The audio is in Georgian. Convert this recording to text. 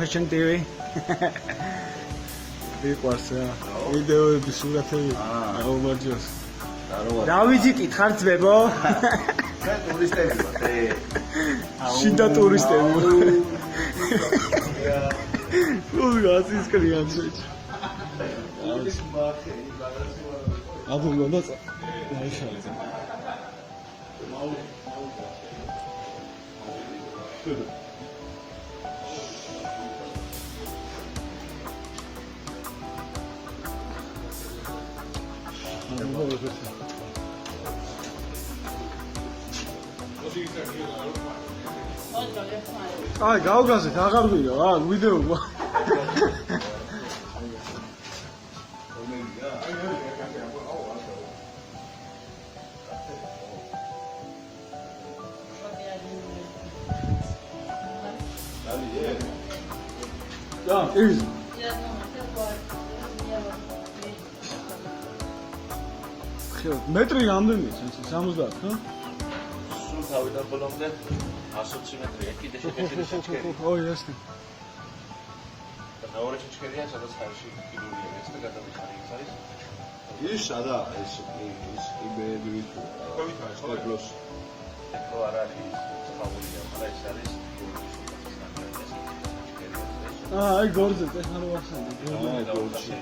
Fashion TV. მიყვარს რა. ვიდეოები, სურათები. აუმარჯოს. რა ვიცი კითხარ ძმებო? მე ტურისტები ვარ. შიდა ტურისტები. ნუ გასის კრიანჩი. აბუ მონდაც. აიშალე. აი, გავგაზეთ, აღარ ვიდეო, ვიდეო. Да, ის. მეტრი რამდენია? 70, ხო? სულ თავიდან ბოლომდე 120 მეტრია, კიდე შეკეთილი შეჭკერი. ო, ясно. და მეორე შეჭკერია, სადაც ხარში კიდურია, ეს და გადავიხარი ის არის. ის სადა ეს იბერები თუ სკოლოს ხო არ არის ხაურია, მაგრამ ეს არის აი გორზე ტექნოლოგია ახალი. გორზე.